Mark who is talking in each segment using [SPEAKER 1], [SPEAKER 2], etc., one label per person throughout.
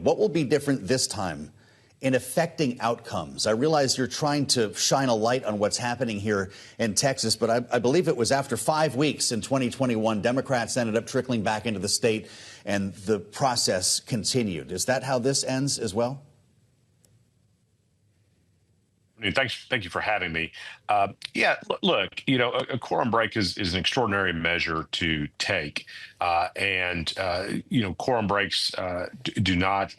[SPEAKER 1] What will be different this time in affecting outcomes? I realize you're trying to shine a light on what's happening here in Texas, but I believe it was after 5 weeks in 2021, Democrats ended up trickling back into the state and the process continued. Is that how this ends as well?
[SPEAKER 2] Thank you for having me. Yeah, look, a quorum break is an extraordinary measure to take, and quorum breaks do not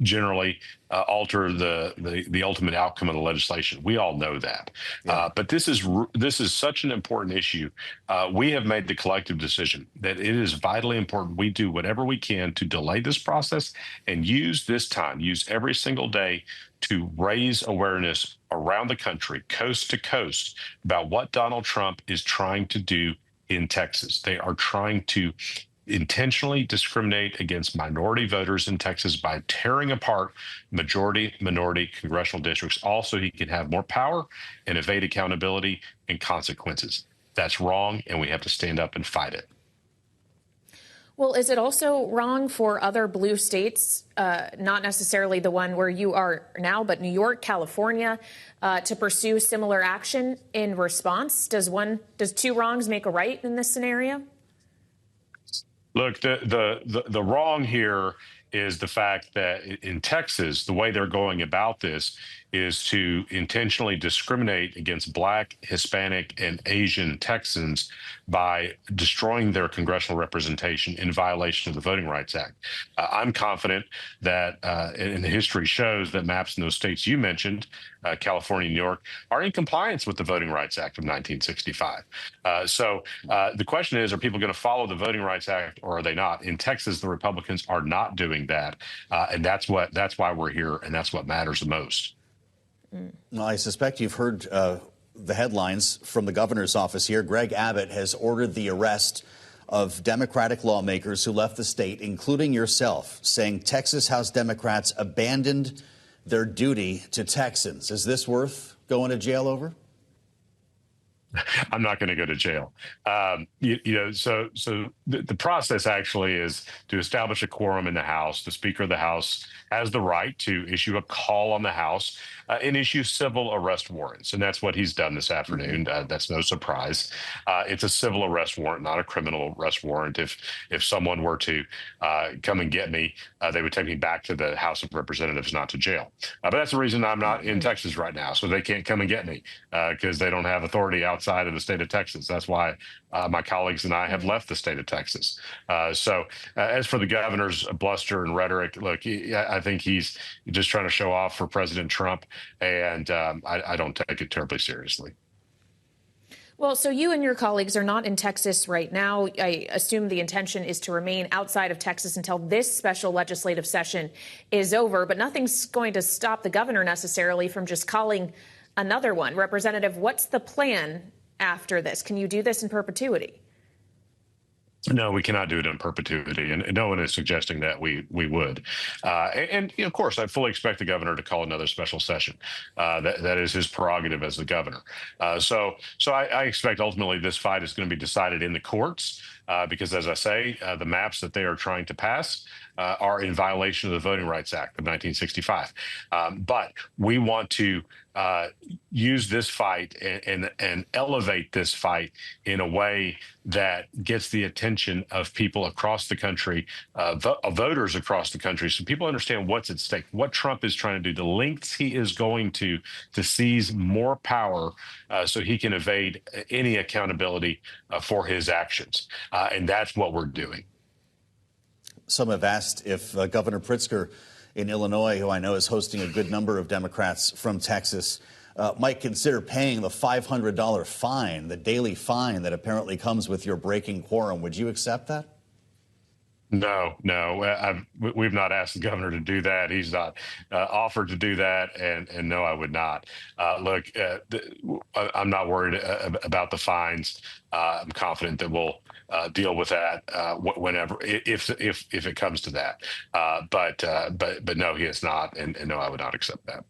[SPEAKER 2] generally alter the ultimate outcome of the legislation. We all know that, but this is such an important issue. We have made the collective decision that it is vitally important we do whatever we can to delay this process and use every single day to raise awareness around the country, coast to coast, about what Donald Trump is trying to do in Texas. They are trying to intentionally discriminate against minority voters in Texas by tearing apart minority congressional districts, also he can have more power and evade accountability and consequences. That's wrong, and we have to stand up and fight it.
[SPEAKER 3] Well, is it also wrong for other blue states, not necessarily the one where you are now, but New York, California, to pursue similar action in response? Does two wrongs make a right in this scenario?
[SPEAKER 2] Look, the wrong here is the fact that in Texas, the way they're going about this is to intentionally discriminate against Black, Hispanic, and Asian Texans by destroying their congressional representation in violation of the Voting Rights Act. I'm confident that, and the history shows that maps in those states you mentioned, California and New York, are in compliance with the Voting Rights Act of 1965. So the question is, are people going to follow the Voting Rights Act or are they not? In Texas, the Republicans are not doing that. And that's why we're here, and that's what matters the most.
[SPEAKER 1] Well, I suspect you've heard the headlines from the governor's office here. Greg Abbott has ordered the arrest of Democratic lawmakers who left the state, including yourself, saying Texas House Democrats abandoned their duty to Texans. Is this worth going to jail over?
[SPEAKER 2] I'm not going to go to jail. So the process actually is to establish a quorum in the House. The Speaker of the House has the right to issue a call on the House and issue civil arrest warrants. And that's what he's done this afternoon. That's no surprise. It's a civil arrest warrant, not a criminal arrest warrant. If someone were to come and get me, they would take me back to the House of Representatives, not to jail. But that's the reason I'm not in Texas right now. So they can't come and get me because they don't have authority outside of the state of Texas. That's why my colleagues and I have left the state of Texas. So as for the governor's bluster and rhetoric, look, I think he's just trying to show off for President Trump, and I don't take it terribly seriously.
[SPEAKER 3] Well, so you and your colleagues are not in Texas right now. I assume the intention is to remain outside of Texas until this special legislative session is over, but nothing's going to stop the governor necessarily from just calling another one. Representative, what's the plan after this? Can you do this in perpetuity?
[SPEAKER 2] No, we cannot do it in perpetuity, and no one is suggesting that we would. And of course, I fully expect the governor to call another special session. That is his prerogative as the governor. So I expect ultimately this fight is going to be decided in the courts because, as I say, the maps that they are trying to pass are in violation of the Voting Rights Act of 1965. But we want to use this fight and elevate this fight in a way that gets the attention of people across the country, voters across the country, so people understand what's at stake, what Trump is trying to do, the lengths he is going to seize more power so he can evade any accountability for his actions. And that's what we're doing.
[SPEAKER 1] Some have asked if Governor Pritzker in Illinois, who I know is hosting a good number of Democrats from Texas, might consider paying the $500 fine, the daily fine that apparently comes with your breaking quorum. Would you accept that?
[SPEAKER 2] No. We've not asked the governor to do that. He's not offered to do that, and no, I would not. Look, I'm not worried about the fines. I'm confident that we'll deal with that whenever, if it comes to that. But no, he has not, and no, I would not accept that.